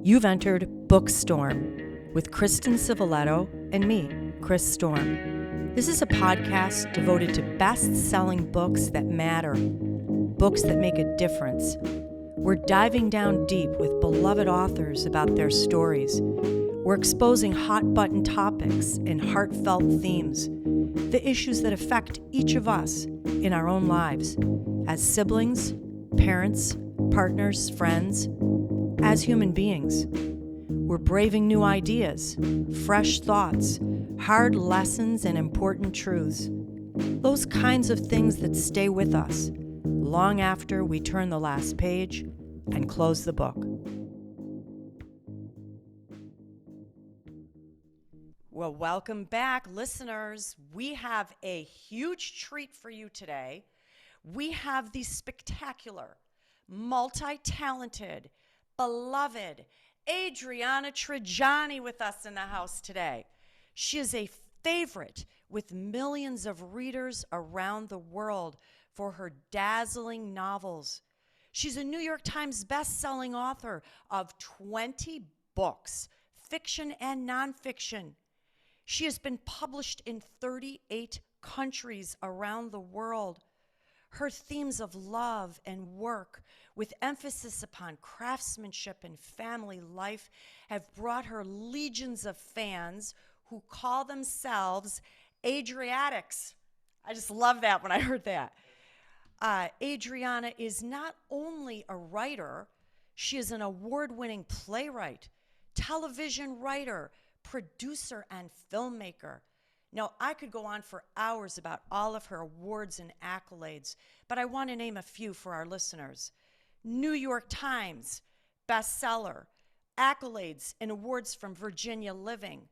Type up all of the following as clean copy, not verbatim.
You've entered Bookstorm with Kristen Civiletto and me, Chris Storm. This is a podcast devoted to best-selling books that matter, books that make a difference. We're diving down deep with beloved authors about their stories. We're exposing hot-button topics and heartfelt themes, the issues that affect each of us in our own lives, as siblings, parents, partners, friends, as human beings. We're braving new ideas, fresh thoughts, hard lessons, and important truths. Those kinds of things that stay with us long after we turn the last page and close the book. Well, welcome back, listeners. We have a huge treat for you today. We have the spectacular, multi-talented, beloved Adriana Trigiani with us in the house today. She is a favorite with millions of readers around the world for her dazzling novels. She's a New York Times best-selling author of 20 books, fiction and nonfiction. She has been published in 38 countries around the world. Her themes of love and work, with emphasis upon craftsmanship and family life, have brought her legions of fans who call themselves Adriatics. I just love that when I heard that. Adriana is not only a writer, she is an award-winning playwright, television writer, producer, and filmmaker. Now, I could go on for hours about all of her awards and accolades, but I want to name a few for our listeners. New York Times bestseller, accolades and awards from Virginia Living,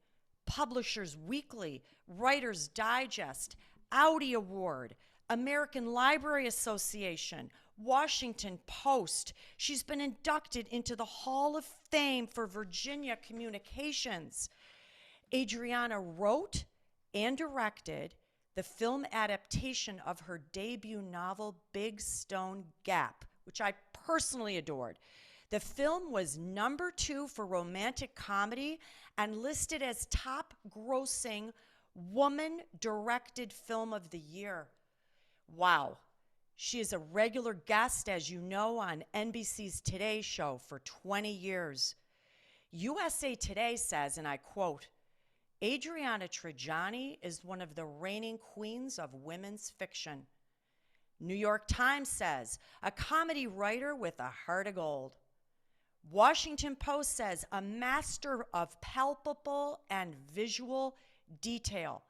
Publishers Weekly, Writers Digest, Audi Award, American Library Association, Washington Post. She's been inducted into the Hall of Fame for Virginia Communications. Adriana wrote and directed the film adaptation of her debut novel, Big Stone Gap, which I personally adored. The film was number 2 for romantic comedy and listed as top grossing woman-directed film of the year. Wow. She is a regular guest, as you know, on NBC's Today Show for 20 years. USA Today says, and I quote, Adriana Trigiani is one of the reigning queens of women's fiction. New York Times says, a comedy writer with a heart of gold. Washington Post says, a master of palpable and visual detail.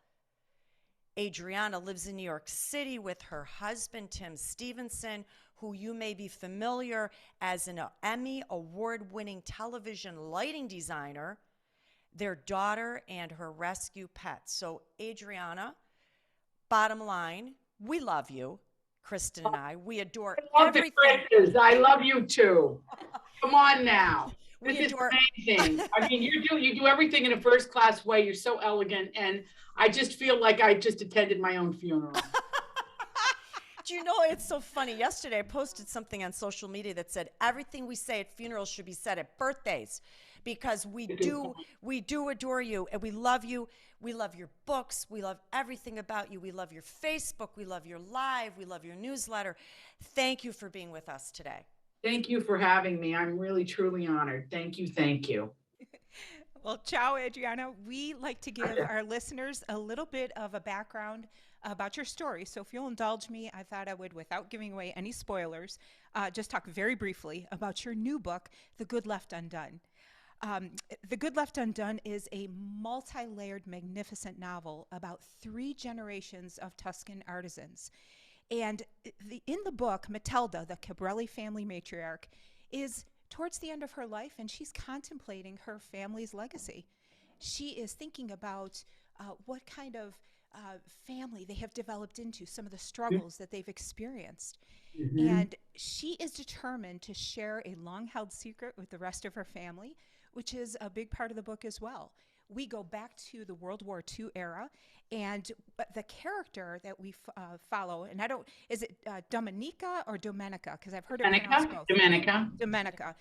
Adriana lives in New York City with her husband, Tim Stevenson, who you may be familiar as an Emmy award-winning television lighting designer, their daughter, and her rescue pet. So, Adriana, bottom line, we love you, Kristen and I. We adore everything. I love you too. Come on now. We This adore is amazing. I mean, you do everything in a first-class way. You're so elegant, and I just feel like I just attended my own funeral. Do you know, it's so funny. Yesterday, I posted something on social media that said everything we say at funerals should be said at birthdays, because we do adore you, and we love you. We love your books. We love everything about you. We love your Facebook. We love your live. We love your newsletter. Thank you for being with us today. Thank you for having me. I'm really, truly honored. Thank you. Thank you. Well, ciao, Adriana. We like to give our listeners a little bit of a background about your story. So if you'll indulge me, I thought I would, without giving away any spoilers, just talk very briefly about your new book, The Good Left Undone. The Good Left Undone is a multi-layered, magnificent novel about 3 generations of Tuscan artisans. And in the book, Matilda, the Cabrelli family matriarch, is towards the end of her life, and she's contemplating her family's legacy. She is thinking about what kind of family they have developed into, some of the struggles that they've experienced. Mm-hmm. And she is determined to share a long-held secret with the rest of her family, which is a big part of the book as well. We go back to the World War II era, and the character that we follow, and I don't, is it Domenica or Domenica? Because I've heard it pronounced both. Domenica. Domenica.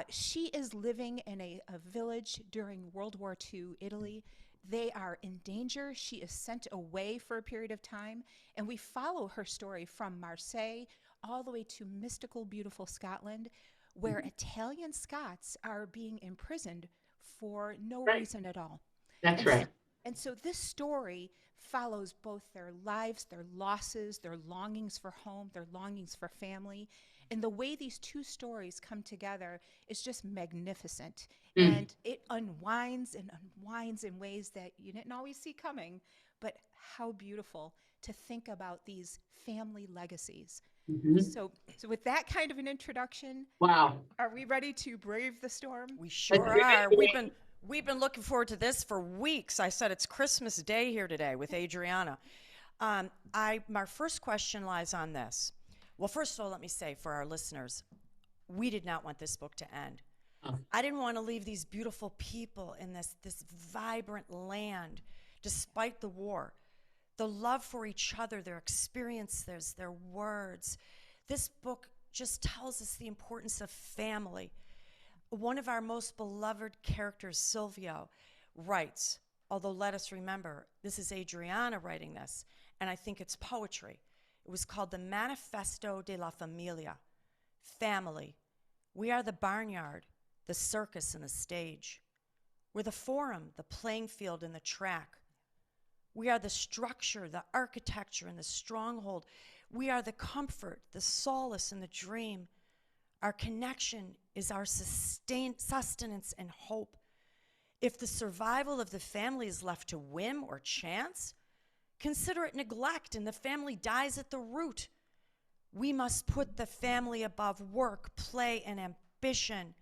She is living in a village during World War II Italy. They are in danger. She is sent away for a period of time, and we follow her story from Marseille all the way to mystical, beautiful Scotland, where Italian Scots are being imprisoned for no Right. reason at all. That's And, right. and so this story follows both their lives, their losses, their longings for home, their longings for family. And the way these two stories come together is just magnificent. Mm. And it unwinds and unwinds in ways that you didn't always see coming. But how beautiful to think about these family legacies. Mhm. So with that kind of an introduction, Wow. are we ready to brave the storm? We sure do it. are. We've been looking forward to this for weeks. I said it's Christmas Day here today with Adriana. My first question lies on this. Well, first of all, let me say for our listeners, we did not want this book to end. Oh. I didn't want to leave these beautiful people in this vibrant land, despite the war. The love for each other, their experiences, their words. This book just tells us the importance of family. One of our most beloved characters, Silvio, writes, although let us remember, this is Adriana writing this, and I think it's poetry. It was called the Manifesto de la Familia, family. We are the barnyard, the circus, and the stage. We're the forum, the playing field, and the track. We are the structure, the architecture, and the stronghold. We are the comfort, the solace, and the dream. Our connection is our sustenance and hope. If the survival of the family is left to whim or chance, consider it neglect and the family dies at the root. We must put the family above work, play, and ambition.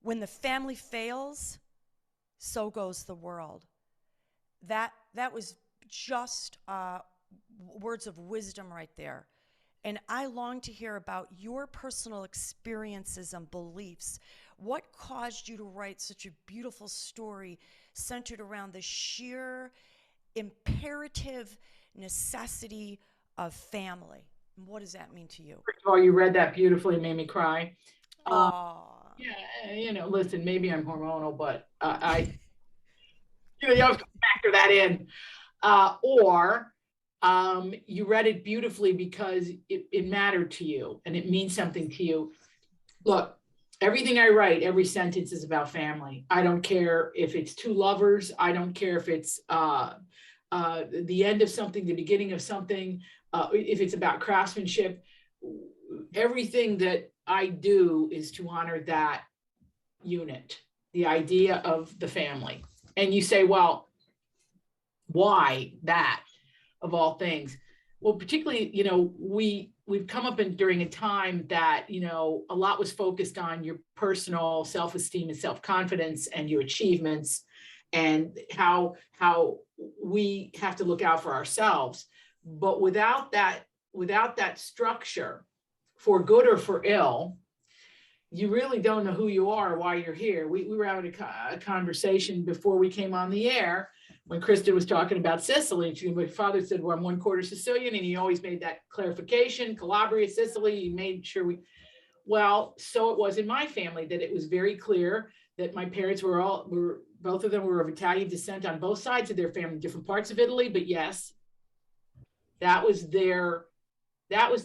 When the family fails, so goes the world. That was just words of wisdom right there. And I long to hear about your personal experiences and beliefs. What caused you to write such a beautiful story centered around the sheer imperative necessity of family? And what does that mean to you? First of all, you read that beautifully, made me cry. Oh, Yeah, listen, maybe I'm hormonal, but you have to factor that in. You read it beautifully because it mattered to you and it means something to you. Look, everything I write, every sentence is about family. I don't care if it's two lovers. I don't care if it's the end of something, the beginning of something, if it's about craftsmanship. Everything that I do is to honor that unit, the idea of the family. And you say, well, why that of all things? Well, particularly, we've come up during a time that, a lot was focused on your personal self-esteem and self-confidence and your achievements and how we have to look out for ourselves. But without that structure, for good or for ill, you really don't know who you are or why you're here. We were having a conversation before we came on the air when Kristen was talking about Sicily. My father said, well, I'm 1/4 Sicilian, and he always made that clarification, Calabria, Sicily. He made sure so it was in my family that it was very clear that my parents both of them were of Italian descent on both sides of their family, different parts of Italy, but yes, that was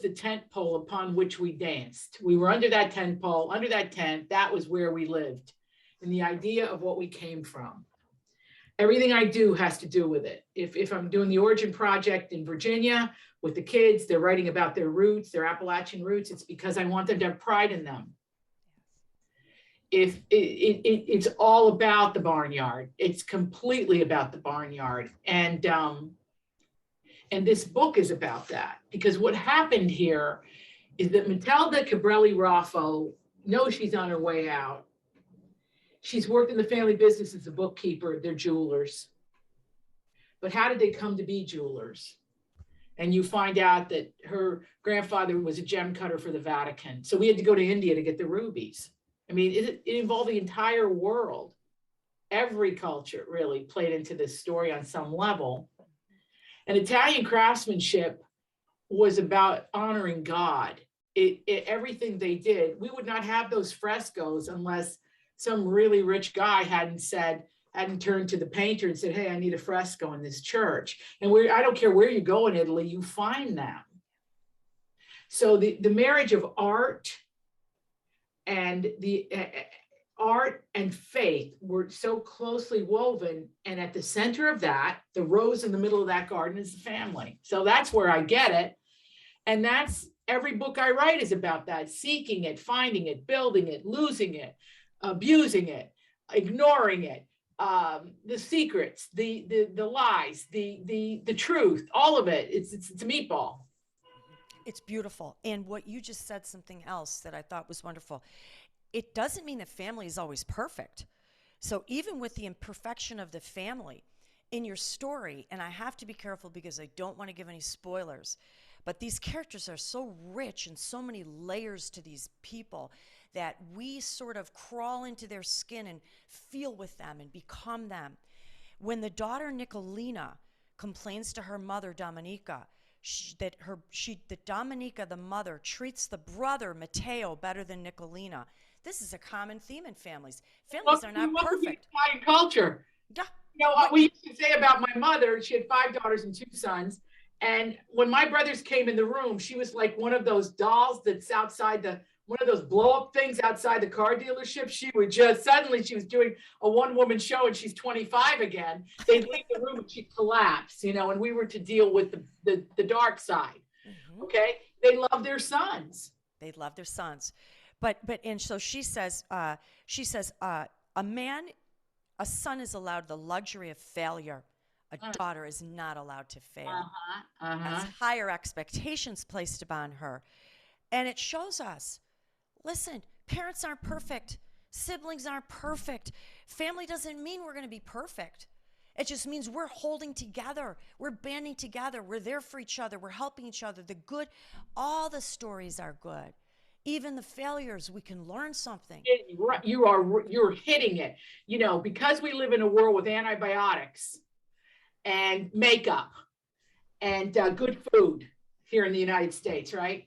the tent pole upon which we danced. We were under that tent pole, under that tent. That was where we lived. And the idea of what we came from. Everything I do has to do with it. If I'm doing the Origin Project in Virginia with the kids, they're writing about their roots, their Appalachian roots. It's because I want them to have pride in them. It's all about the barnyard. It's completely about the barnyard. And this book is about that, because what happened here is that Matilda Cabrelli Raffo knows she's on her way out. She's worked in the family business as a bookkeeper. They're jewelers. But how did they come to be jewelers? And you find out that her grandfather was a gem cutter for the Vatican. So we had to go to India to get the rubies. I mean, it involved the entire world. Every culture really played into this story on some level. And Italian craftsmanship was about honoring God. everything they did. We would not have those frescoes unless some really rich guy hadn't turned to the painter and said, hey, I need a fresco in this church. And I don't care where you go in Italy, you find them. So the marriage of art and art and faith were so closely woven. And at the center of that, the rose in the middle of that garden is the family. So that's where I get it. And that's every book I write is about that, seeking it, finding it, building it, losing it, abusing it, ignoring it, the secrets, the lies, the truth, all of it. It's a meatball. It's beautiful. And what you just said, something else that I thought was wonderful. It doesn't mean that family is always perfect. So even with the imperfection of the family in your story, and I have to be careful because I don't want to give any spoilers, but these characters are so rich and so many layers to these people that we sort of crawl into their skin and feel with them and become them. When the daughter Nicolina complains to her mother Domenica that Domenica, the mother, treats the brother Matteo better than Nicolina. This is a common theme in families. Families are not perfect. Italian culture. Yeah. You know what we used to say about my mother, she had 5 daughters and 2 sons. And when my brothers came in the room, she was like one of those dolls that's outside one of those blow up things outside the car dealership. She would suddenly she was doing a 1-woman show and she's 25 again. They'd leave the room and she'd collapse, and we were to deal with the dark side. Mm-hmm. Okay. They love their sons. They love their sons. And so she says, a son is allowed the luxury of failure. A daughter is not allowed to fail. That's higher expectations placed upon her. And it shows us, listen, parents aren't perfect. Siblings aren't perfect. Family doesn't mean we're going to be perfect. It just means we're holding together. We're banding together. We're there for each other. We're helping each other. The good, all the stories are good. Even the failures, we can learn something. You're hitting it. Because we live in a world with antibiotics and makeup and good food here in the United States, right?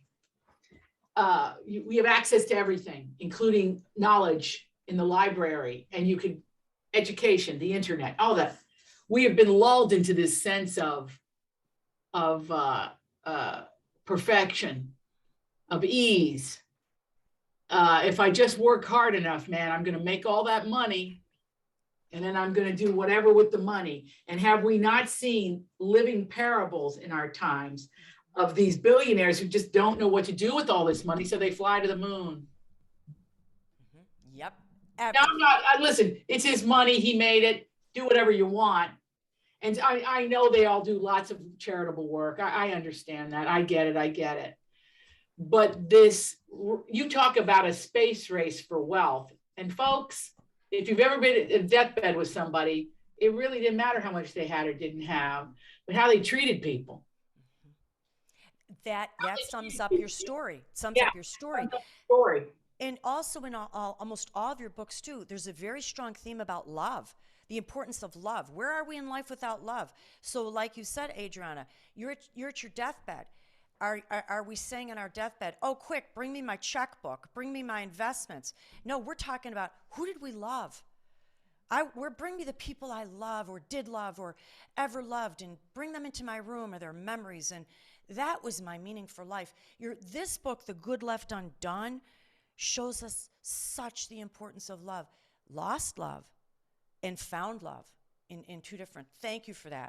We have access to everything, including knowledge in the library, and education, the internet, all that. We have been lulled into this sense of perfection, of ease. If I just work hard enough, man, I'm going to make all that money, and then I'm going to do whatever with the money. And have we not seen living parables in our times of these billionaires who just don't know what to do with all this money, so they fly to the moon? Mm-hmm. Yep. Now, listen, it's his money. He made it. Do whatever you want. And I know they all do lots of charitable work. I understand that. I get it. But you talk about a space race for wealth. And folks, if you've ever been in a deathbed with somebody, it really didn't matter how much they had or didn't have, but how they treated people. That sums up your story. And also in almost all of your books too, there's a very strong theme about love, the importance of love. Where are we in life without love? So like you said, Adriana, you're at your deathbed. Are we saying in our deathbed, oh, quick, bring me my checkbook, bring me my investments? No, we're talking about who did we love? Bring me the people I love or did love or ever loved, and bring them into my room or their memories. And that was my meaning for life. This book, The Good Left Undone, shows us such the importance of love. Lost love and found love in two different. Thank you for that.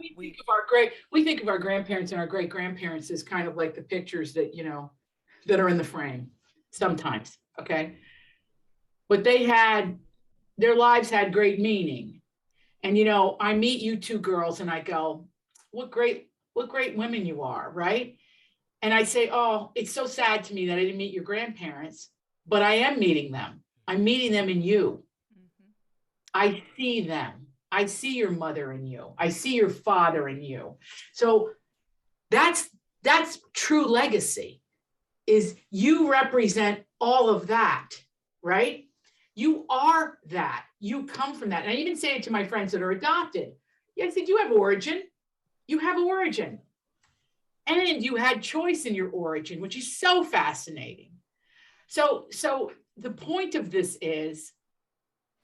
We think of our grandparents and our great grandparents as kind of like the pictures that that are in the frame sometimes. Okay, but their lives had great meaning. And I meet you 2 girls and I go, what great women you are, right? And I say, oh, it's so sad to me that I didn't meet your grandparents, but I am meeting them. I'm meeting them in you. Mm-hmm. I see them. I see your mother in you. I see your father in you. So that's true legacy, is you represent all of that, right? You are that. You come from that. And I even say it to my friends that are adopted. Yeah, I said, you have origin. You have origin. and you had choice in your origin, which is so fascinating. So the point of this is,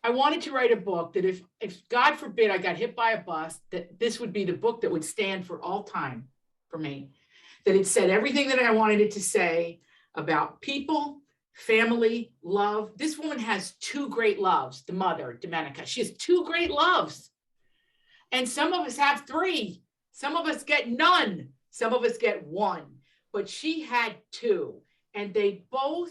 I wanted to write a book that if God forbid I got hit by a bus, that this would be the book that would stand for all time for me. That it said everything that I wanted it to say about people, family, love. This woman has two great loves, the mother, Domenica. She has two great loves. And some of us have three. Some of us get none. Some of us get one. But she had two. And they both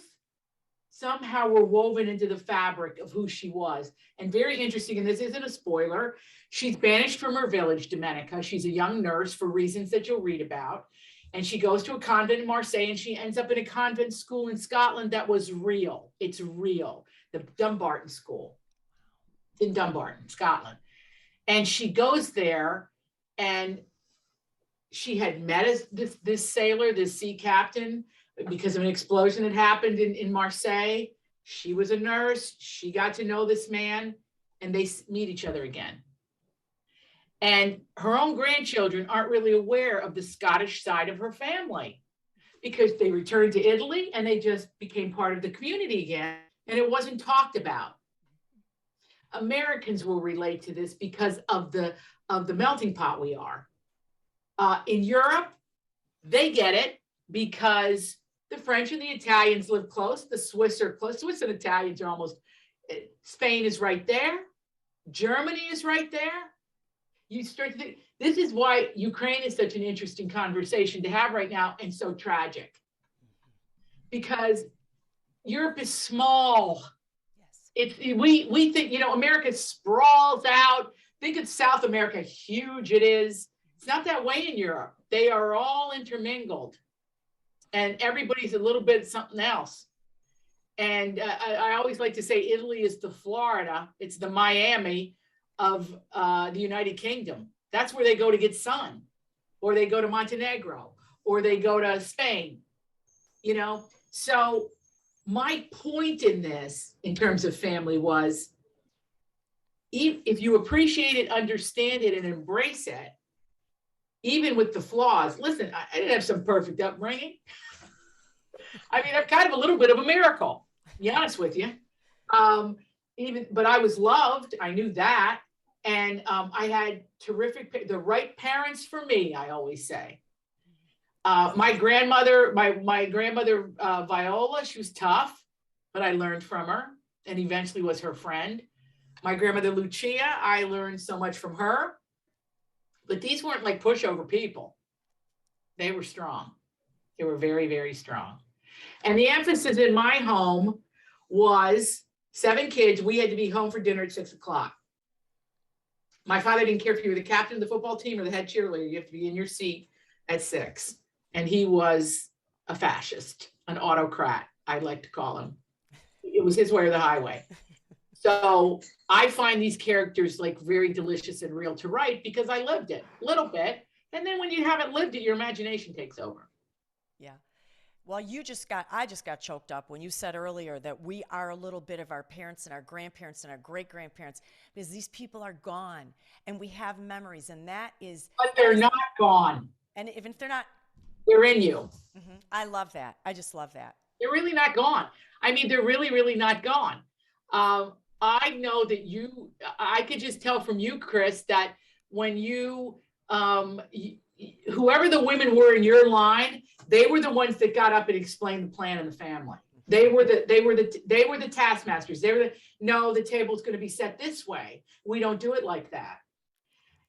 somehow were woven into the fabric of who she was. And very interesting, and this isn't a spoiler, she's banished from her village, Domenica. She's a young nurse for reasons that you'll read about. And she goes to a convent in Marseille, and she ends up in a convent school in Scotland that was real. It's real. The Dumbarton School in Dumbarton, Scotland. And she goes there, and she had met this sailor, this sea captain, because of an explosion that happened in Marseille. She was a nurse. She got to know this man, and they meet each other again. And her own grandchildren aren't really aware of the Scottish side of her family, because they returned to Italy and they just became part of the community again, and it wasn't talked about. Americans will relate to this because of the melting pot we are. In Europe, they get it because the French and the Italians live close. The Swiss are close. Swiss and Italians are almost, Spain is right there. Germany is right there. You start to think, this is why Ukraine is such an interesting conversation to have right now, and so tragic. Because Europe is small. Yes. We think, America sprawls out. Think of South America, huge it is. It's not that way in Europe. They are all intermingled. And everybody's a little bit something else. And I always like to say Italy is the Florida, it's the Miami of the United Kingdom. That's where they go to get sun, or they go to Montenegro, or they go to Spain, So my point in this, in terms of family, was if you appreciate it, understand it, and embrace it, even with the flaws. Listen, I didn't have some perfect upbringing. I mean, I'm kind of a little bit of a miracle, to be honest with you. But I was loved. I knew that. And I had the right parents for me, I always say. My grandmother, Viola, she was tough, but I learned from her and eventually was her friend. My grandmother, Lucia, I learned so much from her. But these weren't like pushover people. They were strong. They were very, very strong. And the emphasis in my home was 7 kids. We had to be home for dinner at 6 o'clock. My father didn't care if you were the captain of the football team or the head cheerleader. You have to be in your seat at 6. And he was a fascist, an autocrat, I'd like to call him. It was his way or the highway. So I find these characters like very delicious and real to write because I lived it a little bit. And then when you haven't lived it, your imagination takes over. Yeah. Well, I just got choked up when you said earlier that we are a little bit of our parents and our grandparents and our great-grandparents, because these people are gone and we have memories, and that is. But they're not gone. And even if they're not. They're in you. Mm-hmm. I love that. I just love that. They're really not gone. I mean, they're really, really not gone. I know that I could just tell from you, Chris, that when whoever the women were in your line, they were the ones that got up and explained the plan in the family. They were the taskmasters. No, the table's going to be set this way. We don't do it like that.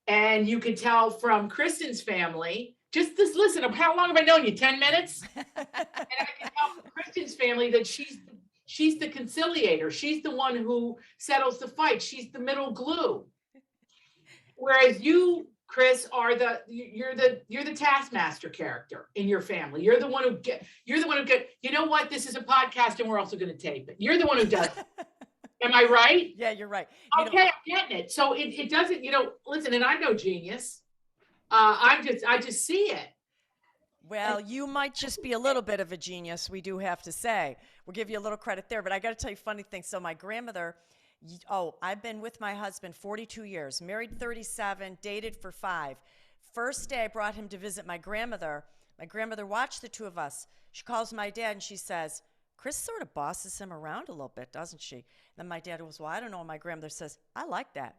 And you could tell from Kristen's family, just this, listen, how long have I known you? 10 minutes? And I can tell from Kristen's family that she's the conciliator. She's the one who settles the fight. She's the middle glue. Whereas you, Chris, you're the taskmaster character in your family. You're the one who you know what? This is a podcast and we're also going to tape it. You're the one who does it. Am I right? Yeah, you're right. Okay, I'm getting it. So it doesn't, listen, and I'm no genius. I just see it. Well, you might just be a little bit of a genius, we do have to say. We'll give you a little credit there, but I got to tell you a funny thing. So my grandmother, I've been with my husband 42 years, married 37, dated for 5. First day I brought him to visit my grandmother My grandmother watched the two of us. She calls my dad and she says, Chris sort of bosses him around a little bit, doesn't she? Then my dad goes, well, I don't know. And my grandmother says, I like that.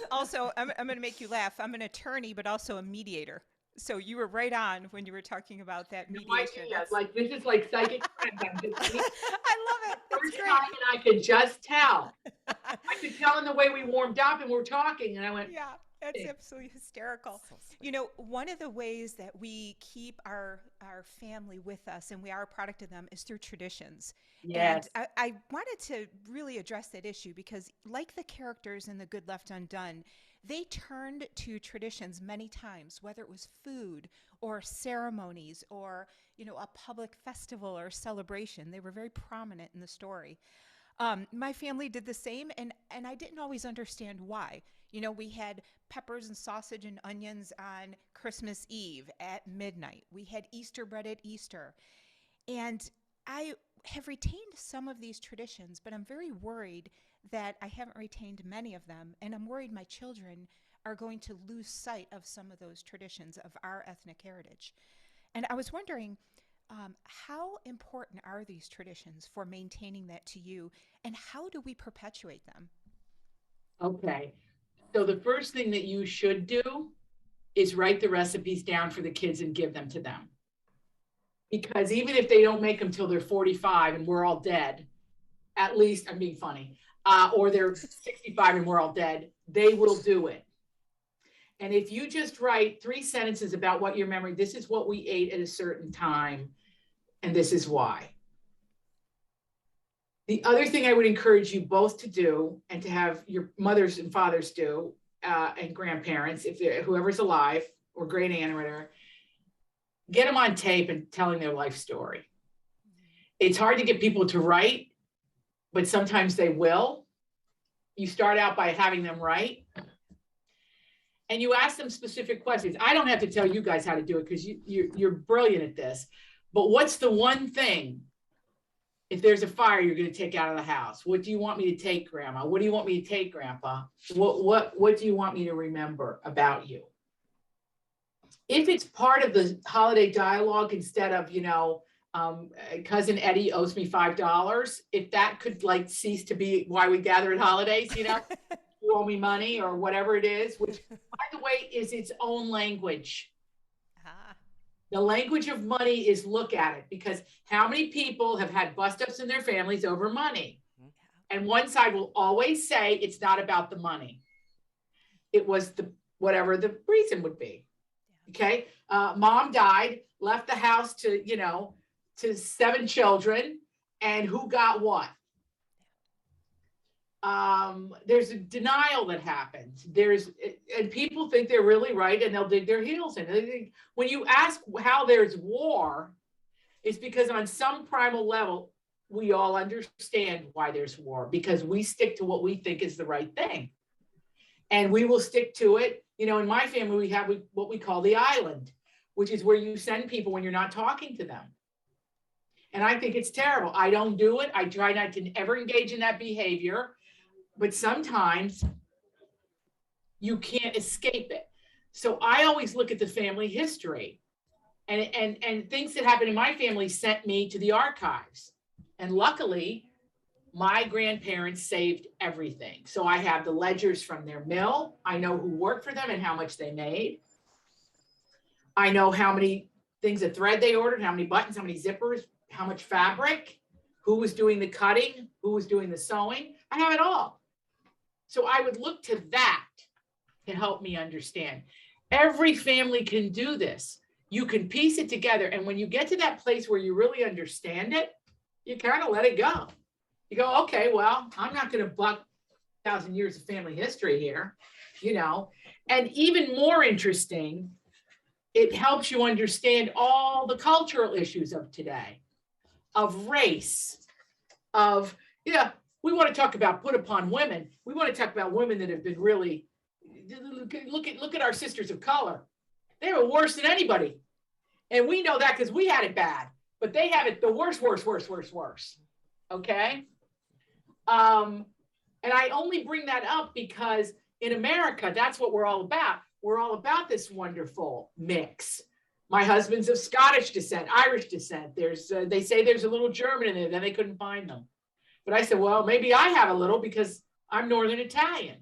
Also, I'm going to make you laugh. I'm an attorney, but also a mediator. So you were right on when you were talking about that mediation. Like this is like psychic friends. I'm just I love it. That's first great. time, and I could just tell. I could tell in the way we warmed up and we're talking, and I went, Yeah, that's absolutely hysterical. So sweet. You know, one of the ways that we keep our family with us and we are a product of them is through traditions. yes, And I wanted to really address that issue because, like the characters in The Good Left Undone, they turned to traditions many times, whether it was food or ceremonies or, you know, a public festival or celebration. They were very prominent in the story. My family did the same, and I didn't always understand why. You know, we had peppers and sausage and onions on Christmas Eve at midnight. We had Easter bread at Easter. And I have retained some of these traditions, but I'm very worried that I haven't retained many of them, and I'm worried my children are going to lose sight of some of those traditions of our ethnic heritage. And I was wondering, how important are these traditions for maintaining that to you, and how do we perpetuate them? okay. So the first thing that you should do is write the recipes down for the kids and give them to them. Because even if they don't make them till they're 45 and we're all dead, at least, I'm being funny, or they're 65 and we're all dead, they will do it. And if you just write 3 sentences about what your memory, this is what we ate at a certain time, and this is why. The other thing I would encourage you both to do, and to have your mothers and fathers do, and grandparents, if they're whoever's alive, or great aunt or whatever, get them on tape and telling their life story. It's hard to get people to write, but sometimes they will. You start out by having them write, and you ask them specific questions. I don't have to tell you guys how to do it because you're brilliant at this. But what's the one thing, if there's a fire, you're going to take out of the house? What do you want me to take, Grandma? What do you want me to take, Grandpa? What do you want me to remember about you? If it's part of the holiday dialogue instead of, you know, cousin Eddie owes me $5, if that could like cease to be why we gather at holidays, you know, you owe me money or whatever it is, which by the way is its own language. The language of money is look at it, because how many people have had bust-ups in their families over money? And one side will always say it's not about the money. It was the whatever the reason would be. Okay. Mom died, left the house to, you know, to 7 children, and who got what? There's a denial that happens. And people think they're really right, and they'll dig their heels in. When you ask how there's war, it's because on some primal level, we all understand why there's war, because we stick to what we think is the right thing. And we will stick to it. You know, in my family, we have what we call the island, which is where you send people when you're not talking to them. And I think it's terrible. I don't do it. I try not to ever engage in that behavior. But sometimes you can't escape it. So I always look at the family history, and things that happened in my family sent me to the archives. And luckily, my grandparents saved everything. So I have the ledgers from their mill. I know who worked for them and how much they made. I know how many things of thread they ordered, how many buttons, how many zippers, how much fabric, who was doing the cutting, who was doing the sewing. I have it all. So I would look to that to help me understand. Every family can do this. You can piece it together. And when you get to that place where you really understand it, you kind of let it go. You go, okay, well, I'm not going to buck 1,000 years of family history here, you know. And even more interesting, it helps you understand all the cultural issues of today, of race, of, yeah, we want to talk about put upon women. We want to talk about women that have been really, look at our sisters of color. They were worse than anybody. And we know that because we had it bad, but they have it the worst. Okay. And I only bring that up because in America, that's what we're all about. we're all about this wonderful mix. My husband's of Scottish descent, Irish descent. They say there's a little German in there, then they couldn't find them. But I said, well, maybe I have a little because I'm Northern Italian.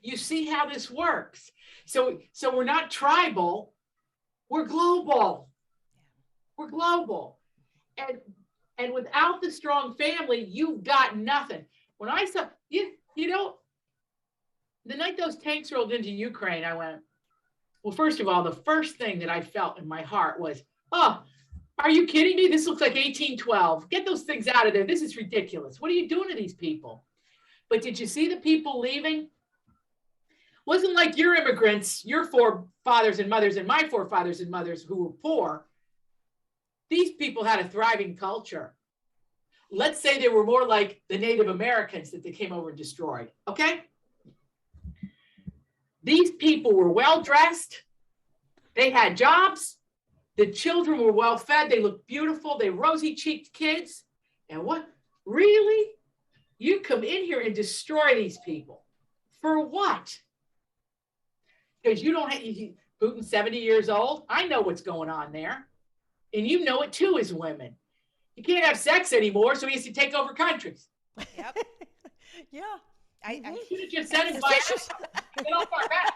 You see how this works. So we're not tribal, we're global. We're global. And without the strong family, you've got nothing. When I saw, you know, the night those tanks rolled into Ukraine, I went, well, first of all, the first thing that I felt in my heart was, oh, are you kidding me? This looks like 1812. Get those things out of there. This is ridiculous. What are you doing to these people? But did you see the people leaving? Wasn't like your immigrants, your forefathers and mothers and my forefathers and mothers who were poor. These people had a thriving culture. Let's say they were more like the Native Americans that they came over and destroyed, okay? These people were well-dressed. They had jobs. The children were well-fed. They looked beautiful. They rosy-cheeked kids. And what? Really? You come in here and destroy these people. For what? Because you don't have, Putin's 70 years old. I know what's going on there. And you know it too as women. You can't have sex anymore, so he has to take over countries. Yep. Yeah. I should have just sent him by get off our backs.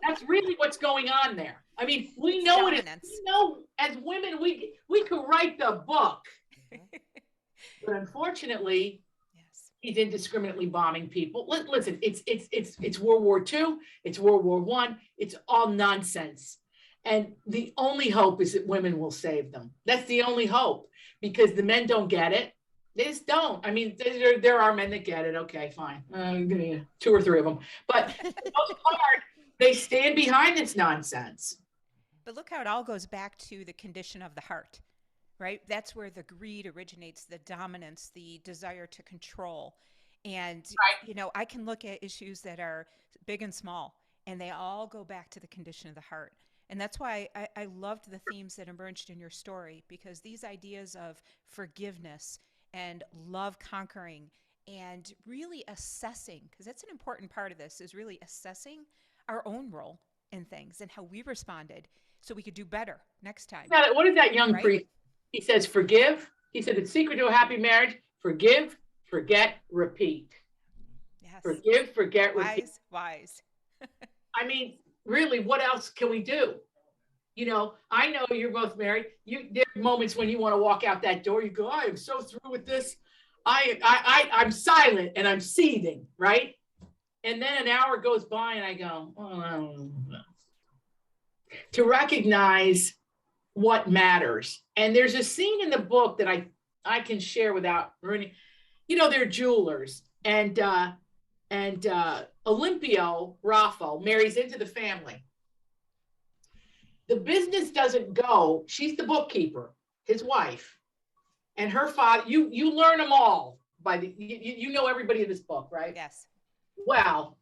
That's really what's going on there. I mean, we know what it is. We know as women, we could write the book. But unfortunately, yes. he's indiscriminately bombing people. Listen, it's World War II, it's World War I, it's all nonsense. And the only hope is that women will save them. That's the only hope, because the men don't get it. They just don't. I mean, there are men that get it. Okay, fine. Two or three of them. But for the most part, they stand behind this nonsense. But look how it all goes back to the condition of the heart, right? That's where the greed originates, the dominance, the desire to control. And, right. You know, I can look at issues that are big and small, and they all go back to the condition of the heart. And that's why I loved the themes that emerged in your story, because these ideas of forgiveness and love conquering and really assessing, because that's an important part of this, is really assessing our own role in things and how we responded so we could do better next time. Now, what is that young priest? He says, forgive. He said, the secret to a happy marriage, forgive, forget, repeat. Yes. Forgive, forget, repeat. Wise. I mean, really, what else can we do? You know, I know you're both married. There are moments when you want to walk out that door. You go, I am so through with this. I'm silent and I'm seething, right? And then an hour goes by and I go, oh, I don't know. To recognize what matters. And there's a scene in the book that I can share without ruining. You know, they're jewelers, and Olympio Raffo marries into the family. The business doesn't go. She's the bookkeeper, his wife, and her father. You learn them all by you know everybody in this book, right? Yes. Well,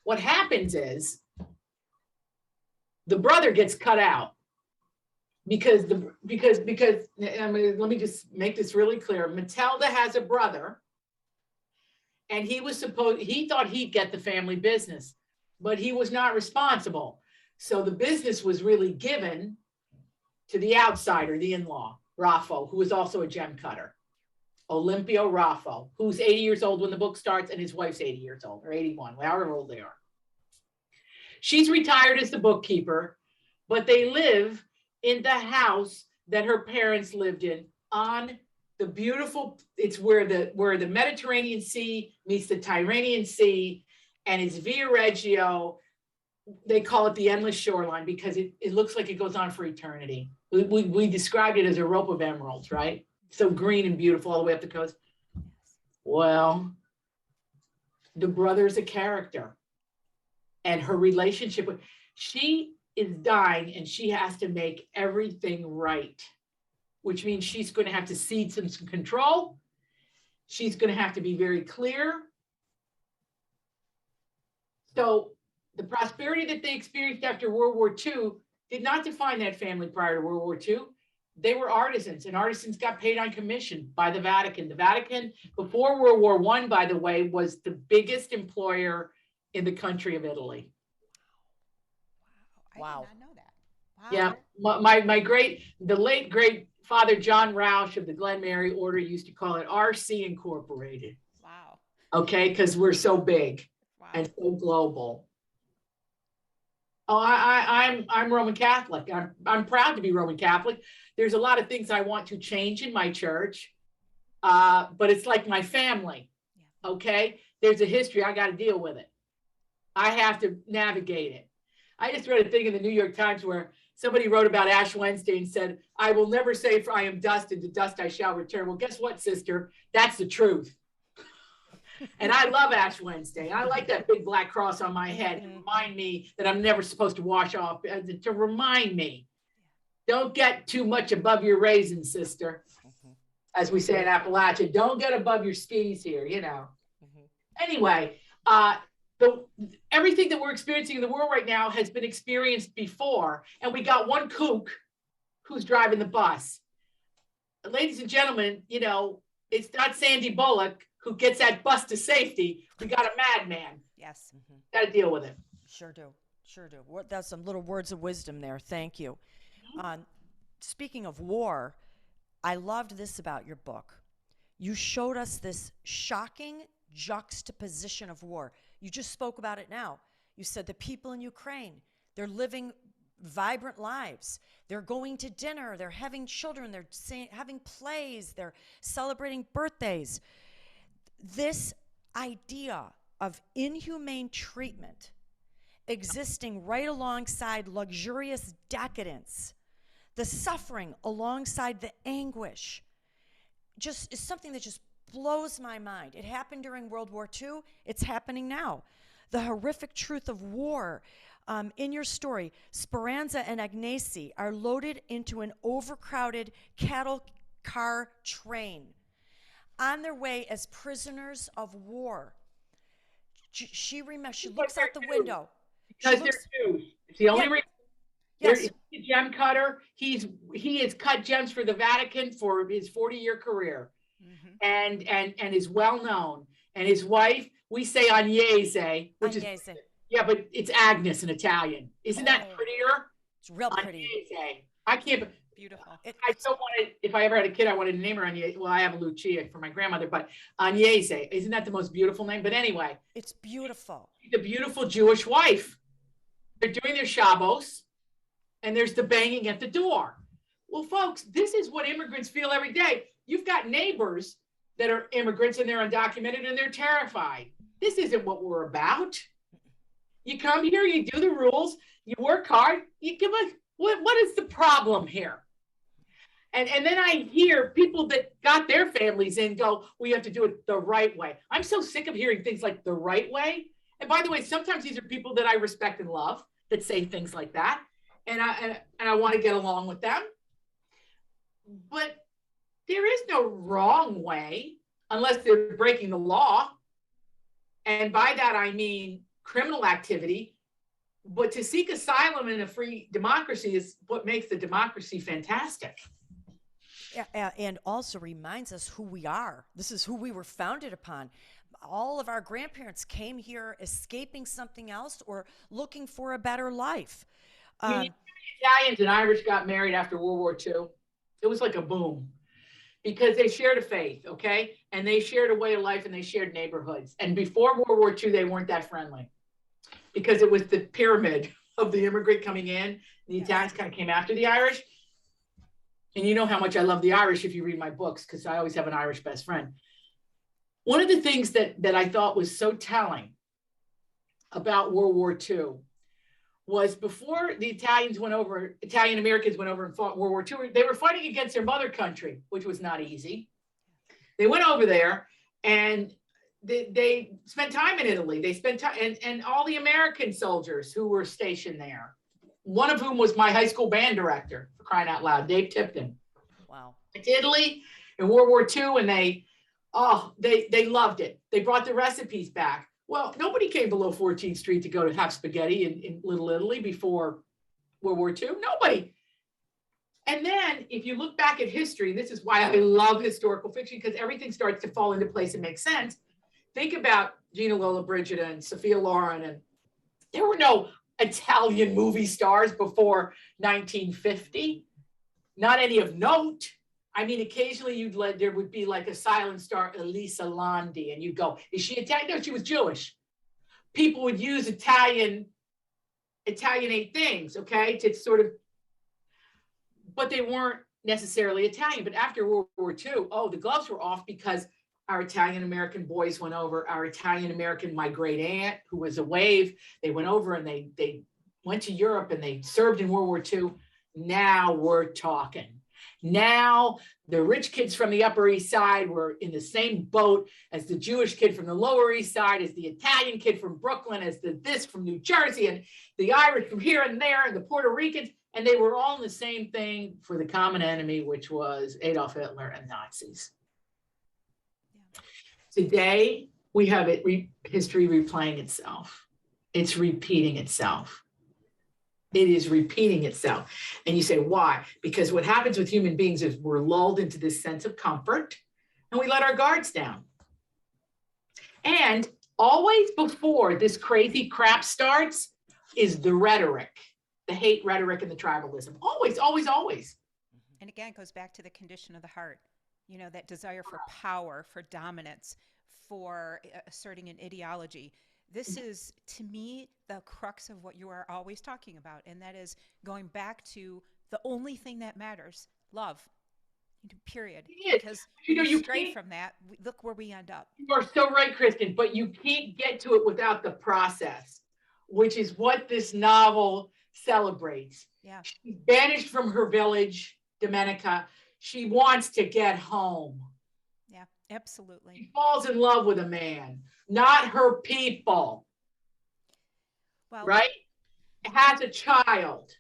what happens is the brother gets cut out because I mean, let me just make this really clear. Matilda has a brother, and he thought he'd get the family business, but he was not responsible. So the business was really given to the outsider, the in-law, Raffo, who was also a gem cutter. Olympio Raffo, who's 80 years old when the book starts, and his wife's 80 years old, or 81, however old they are. She's retired as the bookkeeper, but they live in the house that her parents lived in on the beautiful, it's where the Mediterranean Sea meets the Tyrrhenian Sea, and it's Via Reggio. They call it the endless shoreline because it looks like it goes on for eternity. We described it as a rope of emeralds, right? So green and beautiful all the way up the coast. Well, the brother's a character, and her relationship with, she is dying and she has to make everything right, which means she's going to have to cede some control. She's going to have to be very clear. So the prosperity that they experienced after World War II did not define that family prior to World War II. They were artisans, and artisans got paid on commission by the Vatican. The Vatican, before World War I, by the way, was the biggest employer in the country of Italy. Wow. did not know that. Wow. Yeah, the late great Father John Roush of the Glen Mary Order used to call it RC Incorporated. Wow. Okay, because we're so big Wow. and so global. Oh, I'm Roman Catholic. I'm proud to be Roman Catholic. There's a lot of things I want to change in my church, but it's like my family. Yeah. Okay, there's a history. I got to deal with it. I have to navigate it. I just read a thing in the New York Times where somebody wrote about Ash Wednesday and said, "I will never say, for I am dust, and to dust I shall return." Well, guess what, sister? That's the truth. And I love Ash Wednesday. I like that big black cross on my head to remind me that I'm never supposed to wash off, to remind me, don't get too much above your raisins, sister. As we say in Appalachia, don't get above your skis here, you know. Anyway, everything that we're experiencing in the world right now has been experienced before, and we got one kook who's driving the bus. Ladies and gentlemen, you know, it's not Sandy Bullock who gets that bus to safety. We got a madman. Yes. Got to deal with it. Sure do. Sure do. That's some little words of wisdom there. Thank you. Speaking of war, I loved this about your book. You showed us this shocking juxtaposition of war. You just spoke about it now. You said the people in Ukraine, they're living vibrant lives. They're going to dinner. They're having children. They're having plays. They're celebrating birthdays. This idea of inhumane treatment existing right alongside luxurious decadence, the suffering alongside the anguish, just is something that just blows my mind. It happened during World War II. It's happening now. The horrific truth of war. In your story, Speranza and Agnesi are loaded into an overcrowded cattle car train on their way as prisoners of war. She looks out the window. Because they're Jews. It's the only reason. Yes. He's a gem cutter. He has cut gems for the Vatican for his 40-year career, and is well known. And his wife, we say Agnese, which is but it's Agnes in Italian. Isn't that prettier? It's real pretty. Agnese. I can't. Beautiful. I still wanted, if I ever had a kid, I wanted to name her Agnese. Well, I have a Lucia for my grandmother, but Agnese, isn't that the most beautiful name? But anyway. It's beautiful. The beautiful Jewish wife. They're doing their Shabbos, and there's the banging at the door. Well, folks, this is what immigrants feel every day. You've got neighbors that are immigrants and they're undocumented and they're terrified. This isn't what we're about. You come here, you do the rules, you work hard, you give us, what is the problem here? And then I hear people that got their families in go, well, you have to do it the right way. I'm so sick of hearing things like the right way. And by the way, sometimes these are people that I respect and love that say things like that. And I want to get along with them. But there is no wrong way unless they're breaking the law. And by that, I mean criminal activity. But to seek asylum in a free democracy is what makes the democracy fantastic. And also reminds us who we are. This is who we were founded upon. All of our grandparents came here escaping something else or looking for a better life. Italians and Irish got married after World War II. It was like a boom because they shared a faith, okay? And they shared a way of life and they shared neighborhoods. And before World War II, they weren't that friendly because it was the pyramid of the immigrant coming in. The Italians kind of came after the Irish. And you know how much I love the Irish if you read my books, because I always have an Irish best friend. One of the things that I thought was so telling about World War II was before the Italian Americans went over and fought World War II, they were fighting against their mother country, which was not easy. They went over there and they spent time in Italy. They spent time, and all the American soldiers who were stationed there, one of whom was my high school band director, for crying out loud, Dave Tipton. Wow. Went to Italy in World War II, and they loved it. They brought the recipes back. Well, nobody came below 14th Street to go to have spaghetti in Little Italy before World War II. Nobody. And then if you look back at history, and this is why I love historical fiction, because everything starts to fall into place and make sense. Think about Gina Lollobrigida and Sophia Loren, and there were no Italian movie stars before 1950. Not any of note. I mean, occasionally there would be like a silent star, Elisa Landi, and you'd go, is she Italian? No, she was Jewish. People would use Italianate things, okay, to sort of, but they weren't necessarily Italian. But after World War II, oh, the gloves were off because our Italian-American boys went over, our Italian-American, my great aunt, who was a wave, they went over and they went to Europe and they served in World War II. Now we're talking. Now the rich kids from the Upper East Side were in the same boat as the Jewish kid from the Lower East Side, as the Italian kid from Brooklyn, as this from New Jersey, and the Irish from here and there, and the Puerto Ricans, and they were all in the same thing for the common enemy, which was Adolf Hitler and Nazis. Today, we have history replaying itself. It's repeating itself. It is repeating itself. And you say, why? Because what happens with human beings is we're lulled into this sense of comfort and we let our guards down. And always before this crazy crap starts is the rhetoric, the hate rhetoric and the tribalism. Always, always, always. And again, it goes back to the condition of the heart. You know, that desire for power, for dominance, for asserting an ideology. This is, to me, the crux of what you are always talking about. And that is going back to the only thing that matters, love, period. Because you stray from that, look where we end up. You are so right, Kristen, but you can't get to it without the process, which is what this novel celebrates. Yeah. She's banished from her village, Domenica. She wants to get home. Yeah, absolutely. She falls in love with a man, not her people. Well, right? Has a child.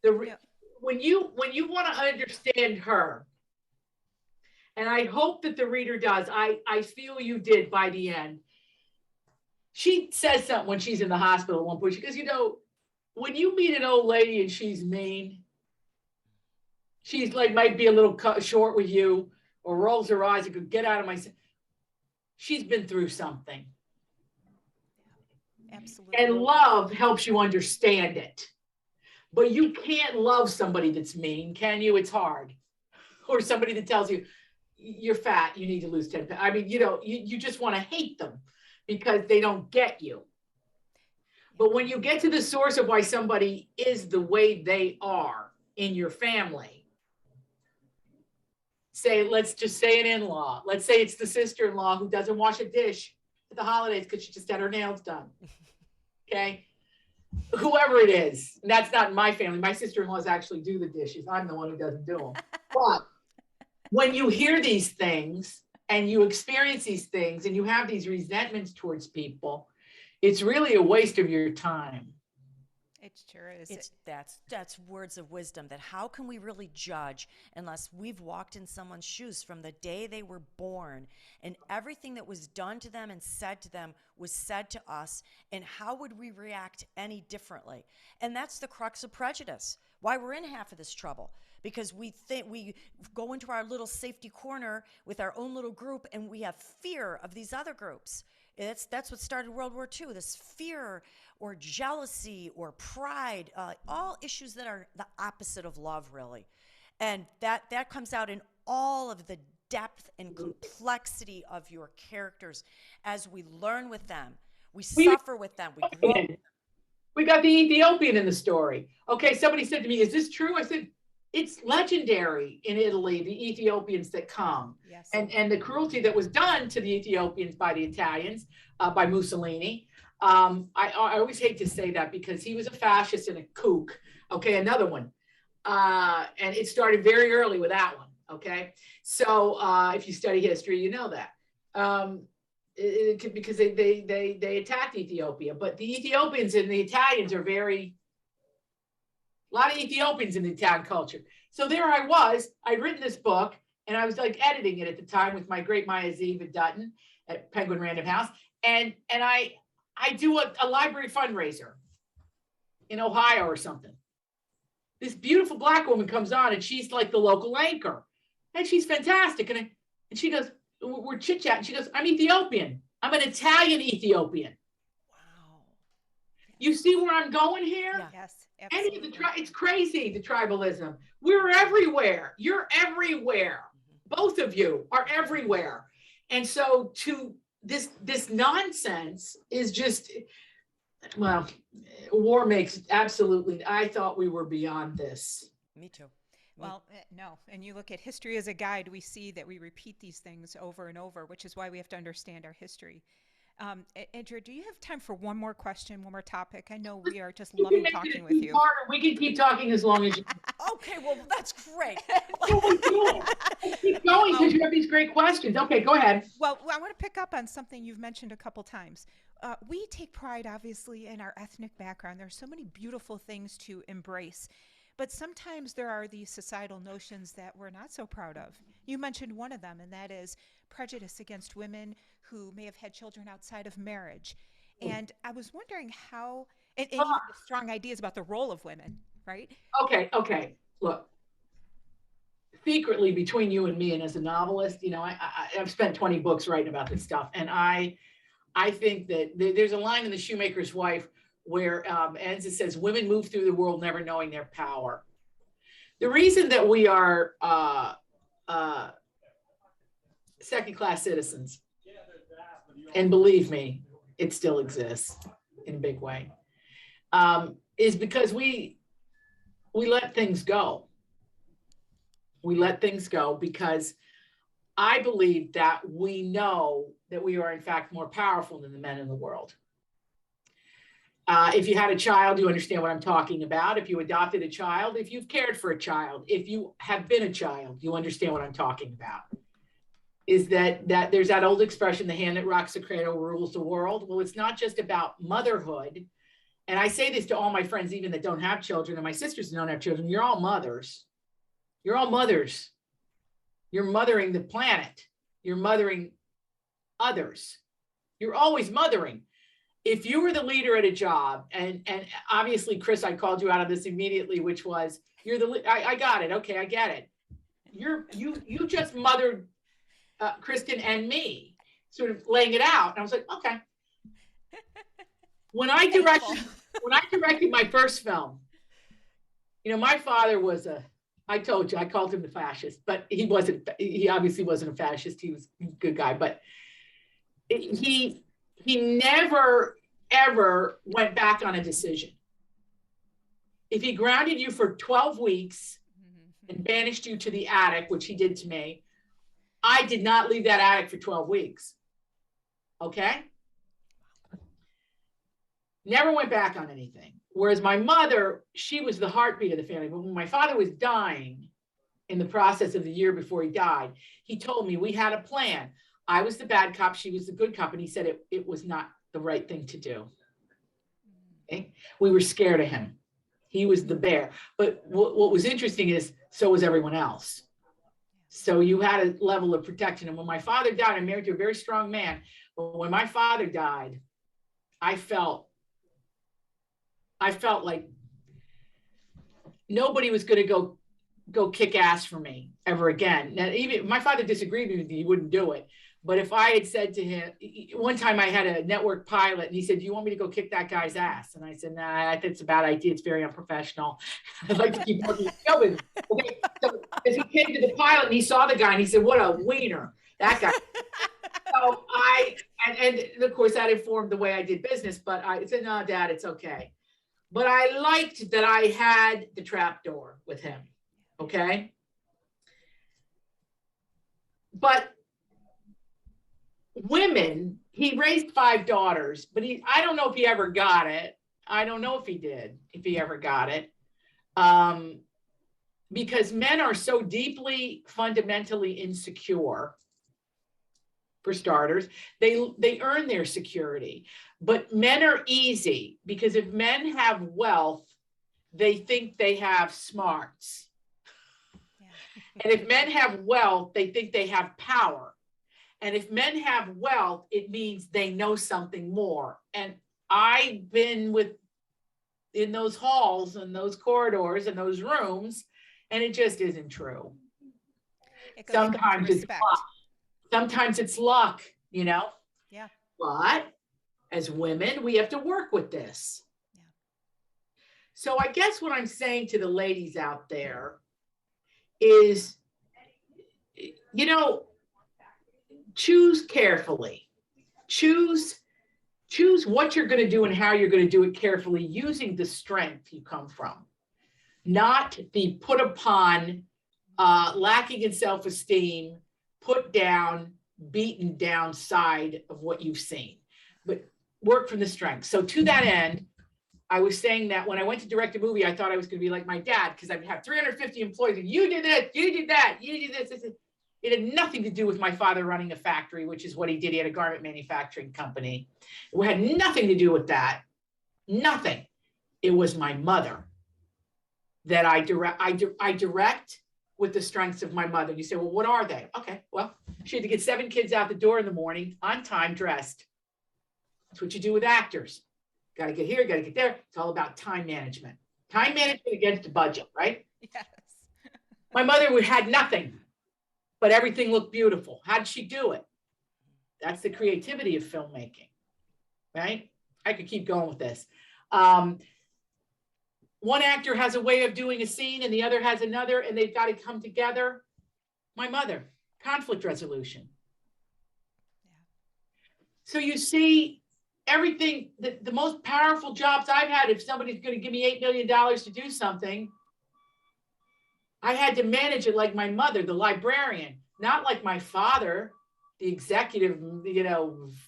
When you want to understand her, and I hope that the reader does, I feel you did by the end. She says something when she's in the hospital at one point. She goes, you know, when you meet an old lady and she's mean, she's like, might be a little short with you, or rolls her eyes and goes, get out of my, she's been through something. Absolutely. And love helps you understand it. But you can't love somebody that's mean, can you? It's hard. Or somebody that tells you, you're fat, you need to lose 10 pounds. I mean, you know, you just want to hate them because they don't get you. But when you get to the source of why somebody is the way they are in your family, say, let's just say an in-law. Let's say it's the sister-in-law who doesn't wash a dish at the holidays because she just had her nails done. Okay? Whoever it is. And that's not in my family. My sister-in-laws actually do the dishes. I'm the one who doesn't do them. But when you hear these things and you experience these things and you have these resentments towards people, it's really a waste of your time. It sure is. That's words of wisdom, that how can we really judge unless we've walked in someone's shoes from the day they were born and everything that was done to them and said to them was said to us, and how would we react any differently? And that's the crux of prejudice, why we're in half of this trouble, because we think we go into our little safety corner with our own little group and we have fear of these other groups. That's what started World War II, this fear or jealousy or pride, all issues that are the opposite of love, really. And that comes out in all of the depth and complexity of your characters as we learn with them. We suffer with them. We grow with them. We got the Ethiopian in the story. Okay, somebody said to me, is this true? I said, it's legendary in Italy, the Ethiopians that come. Yes. And the cruelty that was done to the Ethiopians by the Italians, by Mussolini. I always hate to say that because he was a fascist and a kook. Okay, another one. And it started very early with that one. Okay, so if you study history, you know that. Because they attacked Ethiopia, but the Ethiopians and the Italians are a lot of Ethiopians in the Italian culture. So there I was, I'd written this book and I was like editing it at the time with my great Maya Ziva Dutton at Penguin Random House. And I do a library fundraiser in Ohio or something. This beautiful Black woman comes on and she's like the local anchor and she's fantastic. And she goes, we're chit-chatting. She goes, I'm Ethiopian. I'm an Italian Ethiopian. Wow. You see where I'm going here? Yeah. Yes, Any of absolutely. it's crazy, the tribalism. We're everywhere. You're everywhere. Both of you are everywhere. And so to this nonsense is just, well, war makes absolutely, I thought we were beyond this. Me too. Well, no. And you look at history as a guide, we see that we repeat these things over and over, which is why we have to understand our history. Andrea, do you have time for one more question, one more topic? I know we are just You can loving make it talking a with you. two-parter. We can keep talking as long as you Okay, well, that's great. keep going because you have these great questions. Okay, go ahead. Well, I want to pick up on something you've mentioned a couple times. We take pride, obviously, in our ethnic background. There are so many beautiful things to embrace. But sometimes there are these societal notions that we're not so proud of. You mentioned one of them, and that is prejudice against women who may have had children outside of marriage. And I was wondering how, and even the strong ideas about the role of women, right? Okay. Look, secretly between you and me, and as a novelist, you know, I've spent 20 books writing about this stuff, and I think that there's a line in The Shoemaker's Wife where ends, it says, women move through the world never knowing their power. The reason that we are second-class citizens, and believe me, it still exists in a big way, is because we let things go. We let things go because I believe that we know that we are in fact more powerful than the men in the world. If you had a child, you understand what I'm talking about. If you adopted a child, if you've cared for a child, if you have been a child, you understand what I'm talking about. Is that there's that old expression, the hand that rocks the cradle rules the world. Well, it's not just about motherhood. And I say this to all my friends, even that don't have children, and my sisters that don't have children, you're all mothers. You're all mothers. You're mothering the planet. You're mothering others. You're always mothering. If you were the leader at a job, and obviously, Chris, I called you out of this immediately, which was, I got it. Okay, I get it. You just mothered Kristen and me, sort of laying it out. And I was like, okay. When I directed my first film, you know, my father was I told you, I called him the fascist, but he obviously wasn't a fascist. He was a good guy, but he never, ever went back on a decision. If he grounded you for 12 weeks and banished you to the attic, which he did to me, I did not leave that attic for 12 weeks. Okay? Never went back on anything. Whereas my mother, she was the heartbeat of the family. But when my father was dying in the process of the year before he died, he told me we had a plan. I was the bad cop, she was the good cop. And he said it was not the right thing to do. Okay? We were scared of him. He was the bear. But what was interesting is so was everyone else. So you had a level of protection. And when my father died, I'm married to a very strong man. But when my father died, I felt like nobody was going to go kick ass for me ever again. Now, even my father disagreed with me, he wouldn't do it. But if I had said to him, one time I had a network pilot and he said, do you want me to go kick that guy's ass? And I said, nah, I think it's a bad idea. It's very unprofessional. I'd like to keep working with him. Okay. So as he came to the pilot and he saw the guy and he said, what a wiener, that guy. So and of course that informed the way I did business, but I said, no, Dad, it's okay. But I liked that I had the trap door with him. Okay. But women, he raised 5 daughters, but I don't know if he ever got it. I don't know if he did, if he ever got it. Because men are so deeply, fundamentally insecure, for starters. They earn their security. But men are easy because if men have wealth, they think they have smarts. Yeah. And if men have wealth, they think they have power. And if men have wealth, it means they know something more. And I've been in those halls and those corridors and those rooms, and it just isn't true. Sometimes it's luck. Sometimes it's luck, you know? Yeah. But as women, we have to work with this. So I guess what I'm saying to the ladies out there is, choose carefully. Choose what you're going to do and how you're going to do it carefully, using the strength you come from, not the put upon, lacking in self-esteem, put down, beaten down side of what you've seen, but work from the strength. So to that end, I was saying that when I went to direct a movie, I thought I was going to be like my dad, because I would have 350 employees and you did it, you did that, you did this. It had nothing to do with my father running a factory, which is what he did. He had a garment manufacturing company. It had nothing to do with that. Nothing. It was my mother that I direct with the strengths of my mother. You say, well, what are they? Okay, well, she had to get 7 kids out the door in the morning, on time, dressed. That's what you do with actors. Got to get here, got to get there. It's all about time management. Time management against the budget, right? Yes. My mother had nothing, but everything looked beautiful. How did she do it? That's the creativity of filmmaking, right? I could keep going with this. One actor has a way of doing a scene and the other has another, and they've got to come together. My mother, conflict resolution. Yeah. So you see, everything, the most powerful jobs I've had, if somebody's going to give me $8 million to do something, I had to manage it like my mother, the librarian, not like my father, the executive,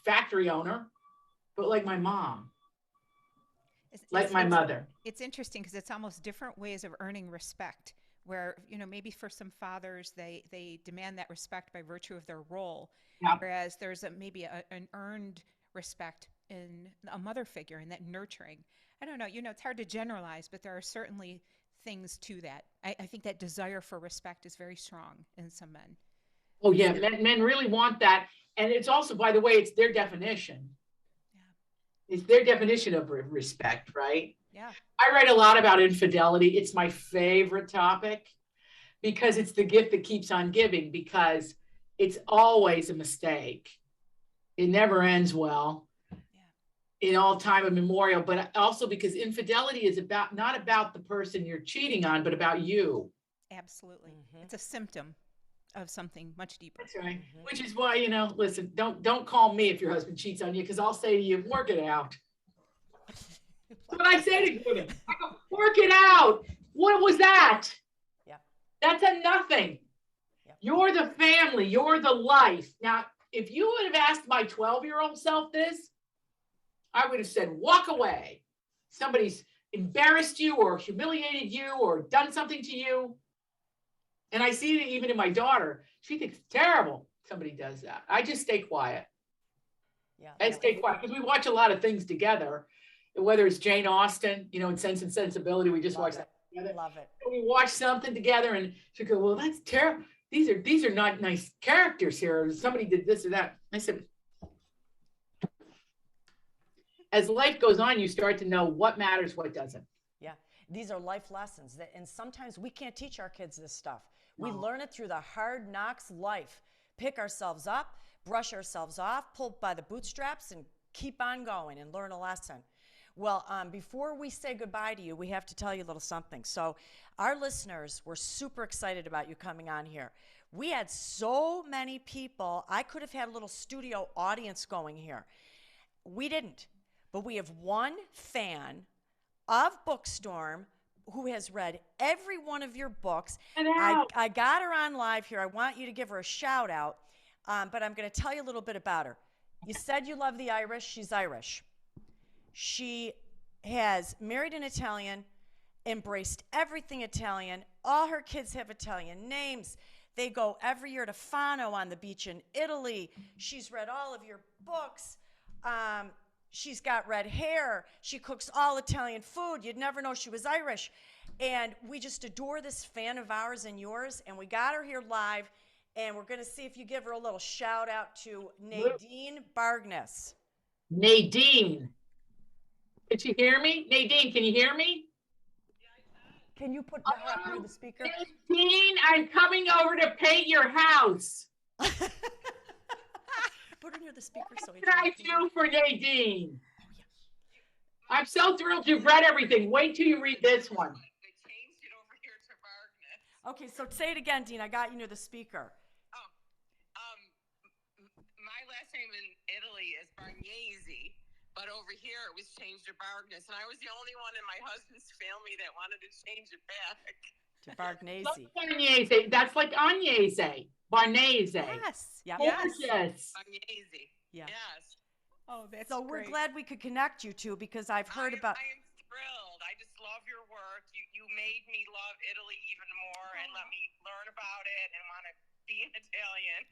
factory owner, but like my mom, like my mother. It's interesting because it's almost different ways of earning respect, where, maybe for some fathers, they demand that respect by virtue of their role, Yeah. whereas there's maybe an earned respect in a mother figure and that nurturing. I don't know, it's hard to generalize, but there are certainly things to that. I think that desire for respect is very strong in some men. Oh yeah, men really want that. And it's also, by the way, it's their definition. Yeah. It's their definition of respect, right? Yeah. I write a lot about infidelity. It's my favorite topic because it's the gift that keeps on giving, because it's always a mistake. It never ends well. In all time immemorial, but also because infidelity is not about the person you're cheating on, but about you. Absolutely. Mm-hmm. It's a symptom of something much deeper. That's right. Mm-hmm. Which is why, listen, don't call me if your husband cheats on you, because I'll say to you, work it out. That's what I say to women. I go, work it out. What was that? Yeah. That's a nothing. Yeah. You're the family. You're the life. Now, if you would have asked my 12-year-old self this, I would have said, walk away. Somebody's embarrassed you or humiliated you or done something to you. And I see it even in my daughter. She thinks it's terrible somebody does that. I just stay quiet. Yeah. I stay quiet because we watch a lot of things together, whether it's Jane Austen, in Sense and Sensibility, we just watch that together. Love it. We watch something together and she goes, well, that's terrible. These are not nice characters here. Somebody did this or that. I said, as life goes on, you start to know what matters, what doesn't. Yeah, these are life lessons, and sometimes we can't teach our kids this stuff. No. We learn it through the hard knocks life. Pick ourselves up, brush ourselves off, pull by the bootstraps, and keep on going and learn a lesson. Well, before we say goodbye to you, we have to tell you a little something. So our listeners were super excited about you coming on here. We had so many people. I could have had a little studio audience going here. We didn't. But we have one fan of Bookstorm who has read every one of your books. I got her on live here. I want you to give her a shout out, but I'm going to tell you a little bit about her. You said you love the Irish. She's Irish. She has married an Italian, embraced everything Italian. All her kids have Italian names. They go every year to Fano on the beach in Italy. She's read all of your books. She's got red hair. She cooks all Italian food. You'd never know she was Irish. And we just adore this fan of ours and yours. And we got her here live. And we're going to see if you give her a little shout out to Nadine Bargness. Nadine. Can you hear me? Nadine, can you hear me? Can you put her up near the speaker? Nadine, I'm coming over to paint your house. Put her near the speaker so what can I do for Nadine? I'm so thrilled you've read everything. Wait till you read this one. They changed it over here to Vargas. Okay, so say it again, Dean. I got you near the speaker. Oh, my last name in Italy is Bargnesi, but over here it was changed to Vargas, and I was the only one in my husband's family that wanted to change it back. To Bargnesi. Bargnese. That's like Agnese. Barnese. Yes. Yeah. Gorgeous. Bargnesi. Yeah. Yes. Oh, that's So we're glad we could connect you two because I've heard about. I am thrilled. I just love your work. You made me love Italy even more and let me learn about it and want to be an Italian.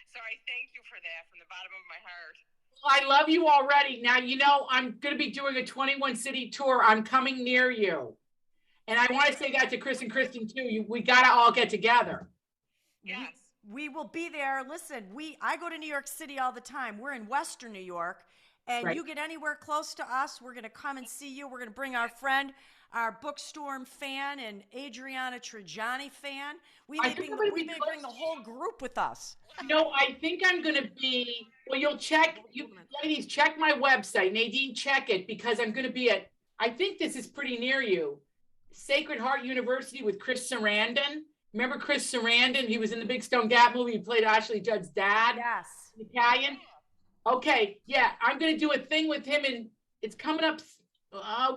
So I thank you for that from the bottom of my heart. I love you already. Now, you know, I'm going to be doing a 21 city tour. I'm coming near you. And I want to say that to Chris and Kristen too. We got to all get together. Yes. We will be there. Listen, I go to New York City all the time. We're in Western New York, and Right. you get anywhere close to us, we're going to come and see you. We're going to bring our friend, our Bookstorm fan, and Adriana Trigiani fan. We I may think bring, I'm gonna we be may close bring the to whole group with us. No, I think I'm going to be, well, you ladies, check my website. Nadine, check it because I'm going to be at, I think this is pretty near you. Sacred Heart University with Chris Sarandon. Remember Chris Sarandon? He was in the Big Stone Gap movie. He played Ashley Judd's dad, Yes. Italian. Okay, yeah, I'm going to do a thing with him and it's coming up.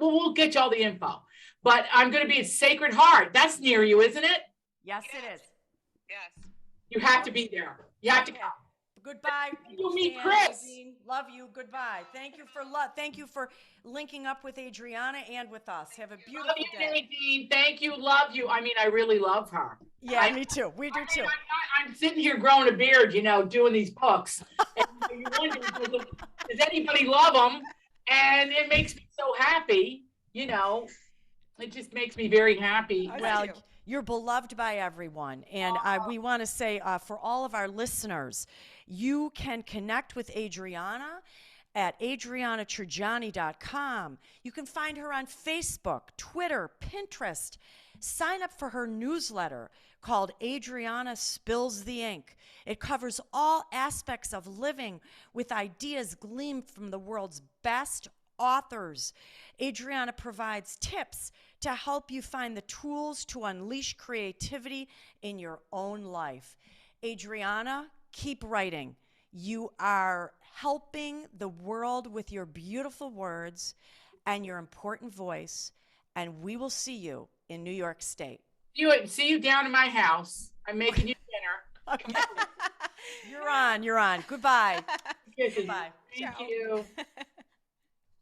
We'll get you all the info. But I'm going to be at Sacred Heart. That's near you, isn't it? Yes, it is. Yes. You have to be there. You have to come. Goodbye. You'll meet Stan, Chris. Nadine. Love you. Goodbye. Thank you for linking up with Adriana and with us. Have a beautiful Love you, day. Nadine. Thank you. Love you. I mean, I really love her. Yeah, me too. We do too. I'm sitting here growing a beard, you know, doing these books. And you wonder, does anybody love them? And it makes me so happy, you know. It just makes me very happy. Well, you're beloved by everyone. And we want to say for all of our listeners, you can connect with Adriana at adrianatrigiani.com. You can find her on Facebook, Twitter, Pinterest. Sign up for her newsletter called Adriana Spills the Ink. It covers all aspects of living with ideas gleaned from the world's best authors. Adriana provides tips to help you find the tools to unleash creativity in your own life. Adriana, keep writing. You are helping the world with your beautiful words and your important voice, and we will see you in New York State. See you down in my house. I'm making you dinner. Okay. You're on. Goodbye. Goodbye. Thank you.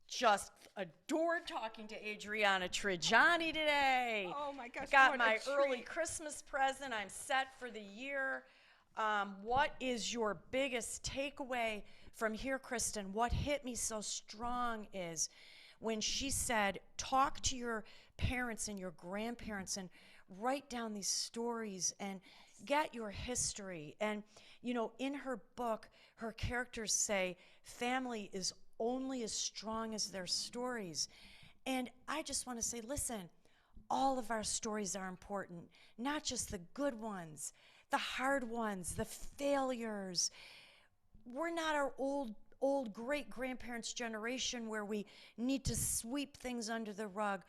Just adored talking to Adriana Trigiani today. Oh my gosh. Got what a my early treat. Christmas present. I'm set for the year. What is your biggest takeaway from here, Kristen? What hit me so strong is when she said, talk to your parents and your grandparents and write down these stories and get your history. And, you know, in her book, her characters say family is only as strong as their stories. And I just want to say, listen, all of our stories are important, not just the good ones, the hard ones, the failures. We're not our old great-grandparents' generation where we need to sweep things under the rug.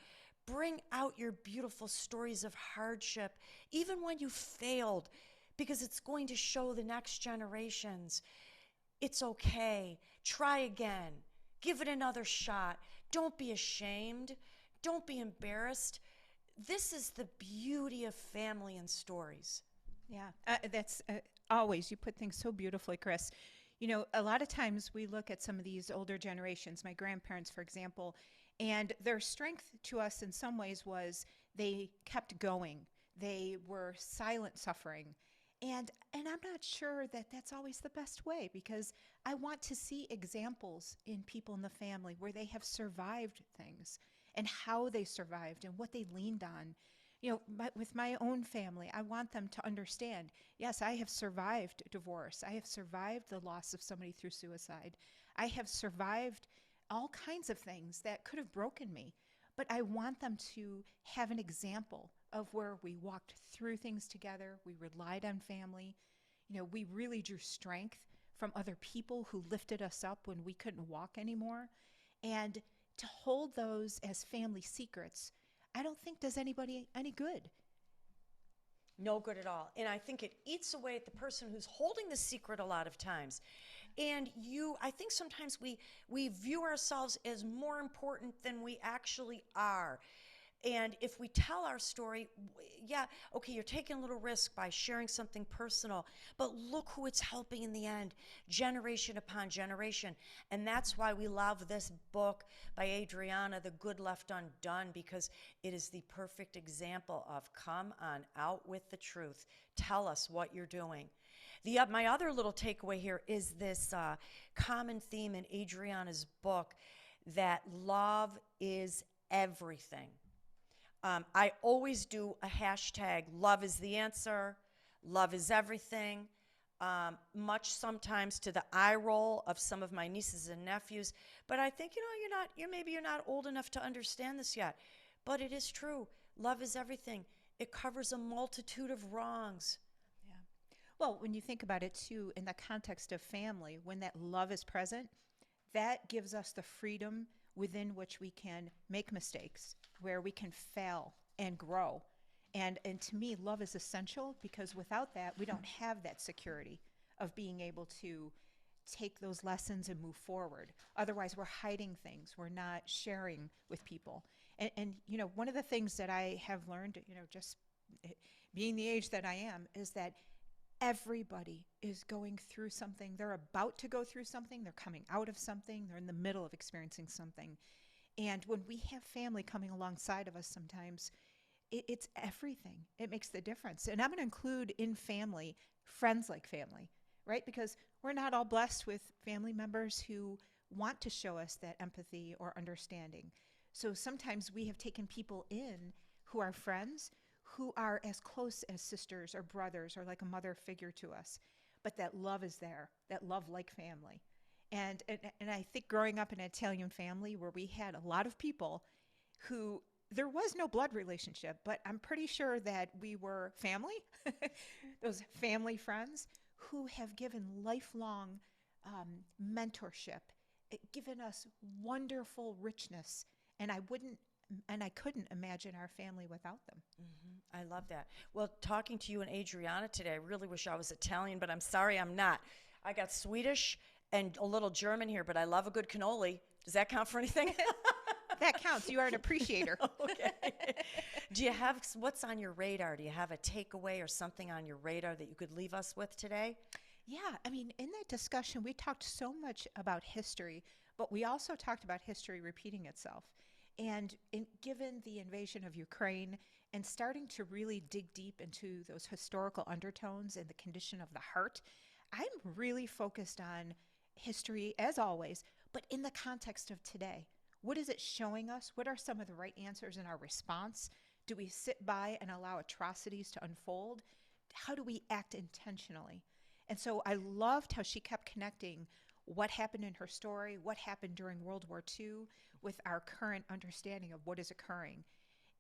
Bring out your beautiful stories of hardship, even when you failed, because it's going to show the next generations it's okay. Try again. Give it another shot. Don't be ashamed. Don't be embarrassed. This is the beauty of family and stories. Yeah, that's always, you put things so beautifully, Chris. You know, a lot of times we look at some of these older generations, my grandparents, for example, and their strength to us in some ways was they kept going. They were silent suffering. And I'm not sure that that's always the best way, because I want to see examples in people in the family where they have survived things and how they survived and what they leaned on. You know, with my own family, I want them to understand, yes, I have survived divorce. I have survived the loss of somebody through suicide. I have survived all kinds of things that could have broken me. But I want them to have an example of where we walked through things together. We relied on family. You know, we really drew strength from other people who lifted us up when we couldn't walk anymore. And to hold those as family secrets, I don't think does anybody any good. No good at all. And I think it eats away at the person who's holding the secret a lot of times. And I think sometimes we view ourselves as more important than we actually are. And if we tell our story, yeah, okay, you're taking a little risk by sharing something personal, but look who it's helping in the end, generation upon generation. And that's why we love this book by Adriana, The Good Left Undone, because it is the perfect example of come on out with the truth. Tell us what you're doing. My other little takeaway here is this common theme in Adriana's book that love is everything. I always do a hashtag, love is the answer, love is everything, much sometimes to the eye roll of some of my nieces and nephews. But I think, maybe you're not old enough to understand this yet. But it is true. Love is everything. It covers a multitude of wrongs. Yeah. Well, when you think about it too, in the context of family, when that love is present, that gives us the freedom within which we can make mistakes, where we can fail and grow. And to me, love is essential, because without that, we don't have that security of being able to take those lessons and move forward. Otherwise, we're hiding things. We're not sharing with people. And one of the things that I have learned, just being the age that I am, is that everybody is going through something. They're about to go through something. They're coming out of something. They're in the middle of experiencing something. And when we have family coming alongside of us sometimes, it's everything. It makes the difference. And I'm going to include in family, friends like family, right? Because we're not all blessed with family members who want to show us that empathy or understanding. So sometimes we have taken people in who are friends, who are as close as sisters or brothers or like a mother figure to us. But that love is there, that love like family. And I think growing up in an Italian family where we had a lot of people who there was no blood relationship, but I'm pretty sure that we were family, those family friends who have given lifelong mentorship, given us wonderful richness. And I couldn't imagine our family without them. Mm-hmm. I love that. Well, talking to you and Adriana today, I really wish I was Italian, but I'm sorry I'm not. I got Swedish and a little German here, but I love a good cannoli. Does that count for anything? That counts. You are an appreciator. Okay. What's on your radar? Do you have a takeaway or something on your radar that you could leave us with today? Yeah, I mean, in that discussion, we talked so much about history, but we also talked about history repeating itself. And given the invasion of Ukraine and starting to really dig deep into those historical undertones and the condition of the heart, I'm really focused on history, as always, but in the context of today. What is it showing us? What are some of the right answers in our response? Do we sit by and allow atrocities to unfold? How do we act intentionally? And so I loved how she kept connecting what happened in her story, what happened during World War II, with our current understanding of what is occurring.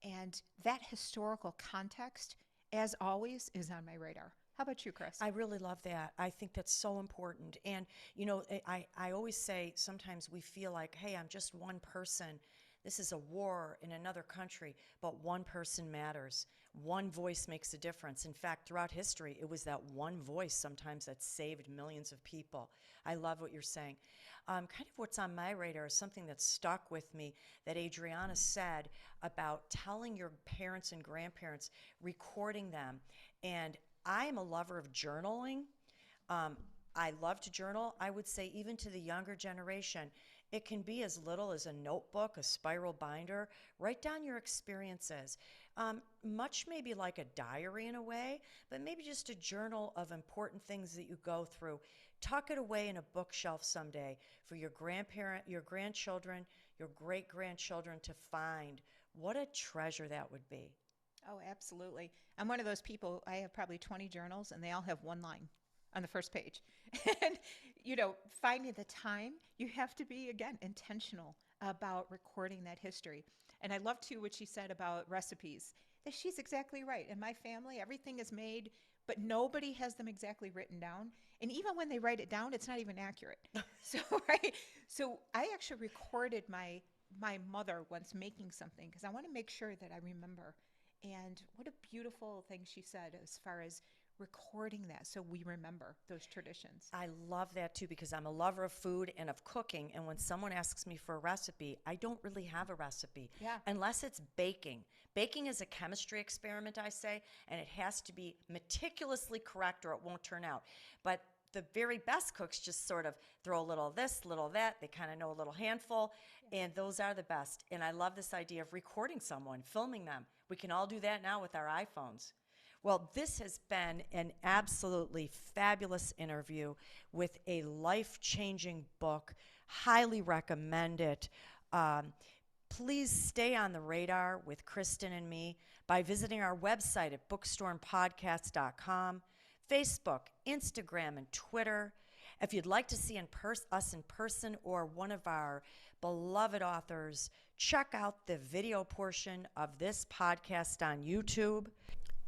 And that historical context, as always, is on my radar. How about you, Chris? I really love that. I think that's so important. And, I always say sometimes we feel like, hey, I'm just one person. This is a war in another country, but one person matters. One voice makes a difference. In fact, throughout history, it was that one voice sometimes that saved millions of people. I love what you're saying. Kind of what's on my radar is something that stuck with me that Adriana said about telling your parents and grandparents, recording them. And I'm a lover of journaling. I love to journal. I would say even to the younger generation, it can be as little as a notebook, a spiral binder. Write down your experiences. Much maybe like a diary in a way, but maybe just a journal of important things that you go through. Tuck it away in a bookshelf someday for your grandchildren, your great-grandchildren to find. What a treasure that would be. Oh, absolutely. I'm one of those people, I have probably 20 journals and they all have one line on the first page. And, finding the time, you have to be, again, intentional about recording that history. And I love, too, what she said about recipes, that she's exactly right. In my family, everything is made, but nobody has them exactly written down. And even when they write it down, it's not even accurate. So I actually recorded my my mother once making something because I want to make sure that I remember. And what a beautiful thing she said as far as recording that so we remember those traditions. I love that too because I'm a lover of food and of cooking. And when someone asks me for a recipe, I don't really have a recipe unless it's baking. Baking is a chemistry experiment, I say, and it has to be meticulously correct or it won't turn out. But the very best cooks just sort of throw a little of this, little of that. They kind of know a little handful, and those are the best. And I love this idea of recording someone, filming them. We can all do that now with our iPhones. Well, this has been an absolutely fabulous interview with a life-changing book. Highly recommend it. Please stay on the radar with Kristen and me by visiting our website at bookstormpodcast.com, Facebook, Instagram, and Twitter. If you'd like to see us in person or one of our beloved authors, check out the video portion of this podcast on YouTube.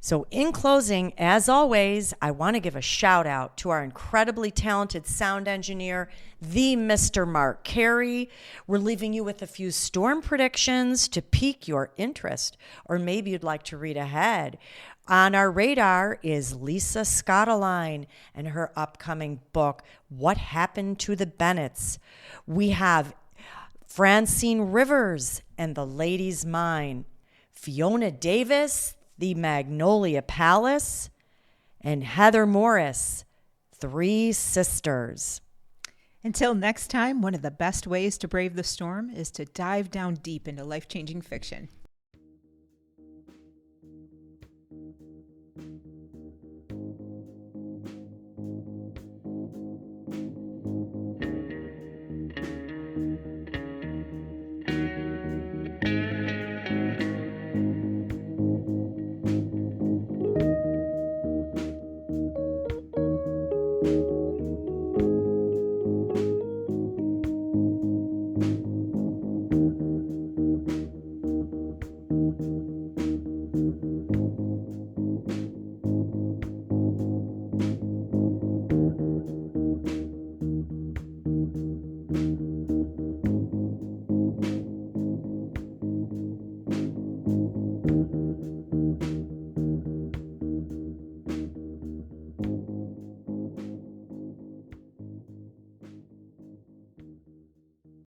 So in closing, as always, I want to give a shout out to our incredibly talented sound engineer, the Mr. Mark Carey. We're leaving you with a few storm predictions to pique your interest, or maybe you'd like to read ahead. On our radar is Lisa Scottoline and her upcoming book, What Happened to the Bennetts. We have Francine Rivers and The Lady's Mine, Fiona Davis, The Magnolia Palace, and Heather Morris, Three Sisters. Until next time, one of the best ways to brave the storm is to dive down deep into life-changing fiction.